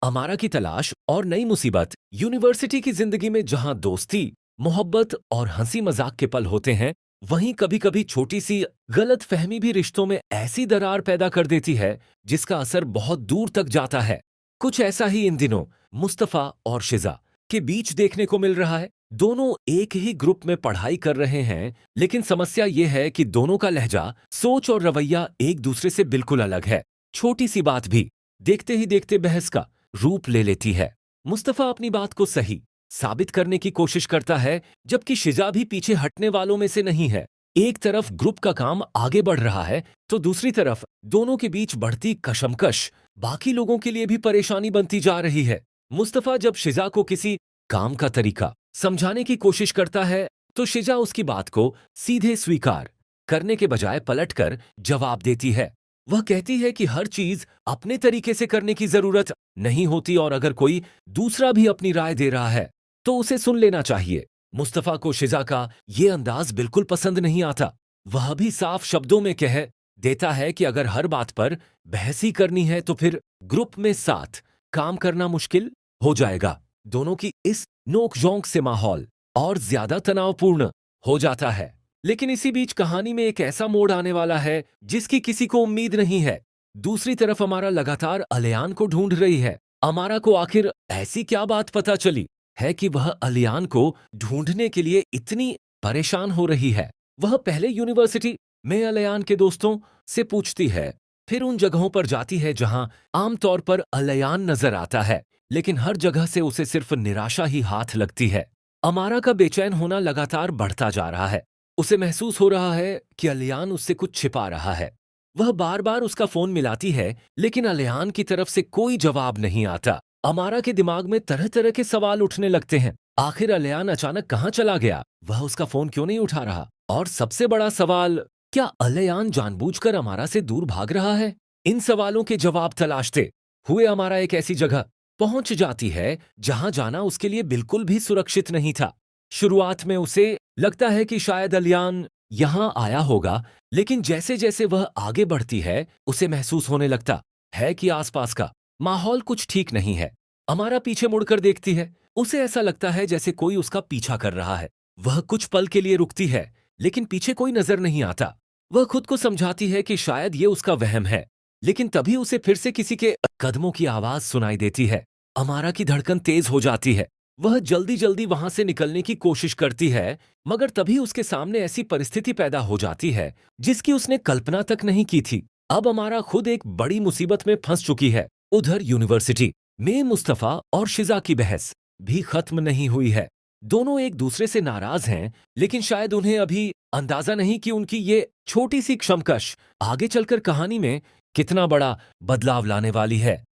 अमारा की तलाश और नई मुसीबत। यूनिवर्सिटी की जिंदगी में जहां दोस्ती, मोहब्बत और हंसी मजाक के पल होते हैं, वहीं कभी कभी छोटी सी गलत फहमी भी रिश्तों में ऐसी दरार पैदा कर देती है जिसका असर बहुत दूर तक जाता है। कुछ ऐसा ही इन दिनों मुस्तफा और शिजा के बीच देखने को मिल रहा है। दोनों एक ही ग्रुप में पढ़ाई कर रहे हैं, लेकिन समस्या यह है कि दोनों का लहजा, सोच और रवैया एक दूसरे से बिल्कुल अलग है। छोटी सी बात भी देखते ही देखते बहस का रूप ले लेती है। मुस्तफा अपनी बात को सही साबित करने की कोशिश करता है, जबकि शिजा भी पीछे हटने वालों में से नहीं है। एक तरफ ग्रुप का काम आगे बढ़ रहा है, तो दूसरी तरफ दोनों के बीच बढ़ती कशमकश बाकी लोगों के लिए भी परेशानी बनती जा रही है। मुस्तफा जब शिजा को किसी काम का तरीका समझाने की कोशिश करता है, तो शिजा उसकी बात को सीधे स्वीकार करने के बजाय पलटकर जवाब देती है। वह कहती है कि हर चीज अपने तरीके से करने की जरूरत नहीं होती, और अगर कोई दूसरा भी अपनी राय दे रहा है तो उसे सुन लेना चाहिए। मुस्तफा को शिजा का ये अंदाज बिल्कुल पसंद नहीं आता। वह भी साफ शब्दों में कह देता है कि अगर हर बात पर बहस ही करनी है तो फिर ग्रुप में साथ काम करना मुश्किल हो जाएगा। दोनों की इस नोक-झोंक से माहौल और ज्यादा तनावपूर्ण हो जाता है। लेकिन इसी बीच कहानी में एक ऐसा मोड़ आने वाला है जिसकी किसी को उम्मीद नहीं है। दूसरी तरफ अमारा लगातार अलियान को ढूंढ रही है। अमारा को आखिर ऐसी क्या बात पता चली है कि वह अलियान को ढूंढने के लिए इतनी परेशान हो रही है। वह पहले यूनिवर्सिटी में अलियान के दोस्तों से पूछती है, फिर उन जगहों पर जाती है जहां आमतौर पर अलियान नजर आता है, लेकिन हर जगह से उसे सिर्फ निराशा ही हाथ लगती है। अमारा का बेचैन होना लगातार बढ़ता जा रहा है। उसे महसूस हो रहा है कि अलियान उससे कुछ छिपा रहा है। वह बार बार उसका फोन मिलाती है, लेकिन अलियान की तरफ से कोई जवाब नहीं आता। अमारा के दिमाग में तरह तरह के सवाल उठने लगते हैं। आखिर अलियान अचानक कहाँ चला गया? वह उसका फोन क्यों नहीं उठा रहा? और सबसे बड़ा सवाल, क्या अलियान जानबूझकर अमारा से दूर भाग रहा है? इन सवालों के जवाब तलाशते हुए अमारा एक ऐसी जगह पहुंच जाती है जहां जाना उसके लिए बिल्कुल भी सुरक्षित नहीं था। शुरुआत में उसे लगता है कि शायद अलियान यहां आया होगा, लेकिन जैसे जैसे वह आगे बढ़ती है, उसे महसूस होने लगता है कि आसपास का माहौल कुछ ठीक नहीं है। अमारा पीछे मुड़कर देखती है। उसे ऐसा लगता है जैसे कोई उसका पीछा कर रहा है। वह कुछ पल के लिए रुकती है, लेकिन पीछे कोई नजर नहीं आता। वह खुद को समझाती है कि शायद ये उसका वहम है, लेकिन तभी उसे फिर से किसी के कदमों की आवाज सुनाई देती है। अमारा की धड़कन तेज हो जाती है। वह जल्दी जल्दी वहां से निकलने की कोशिश करती है, मगर तभी उसके सामने ऐसी परिस्थिति पैदा हो जाती है जिसकी उसने कल्पना तक नहीं की थी। अब अमारा खुद एक बड़ी मुसीबत में फंस चुकी है। उधर यूनिवर्सिटी में मुस्तफा और शिजा की बहस भी खत्म नहीं हुई है। दोनों एक दूसरे से नाराज हैं, लेकिन शायद उन्हें अभी अंदाजा नहीं कि उनकी ये छोटी सी क्षमकश आगे चलकर कहानी में कितना बड़ा बदलाव लाने वाली है।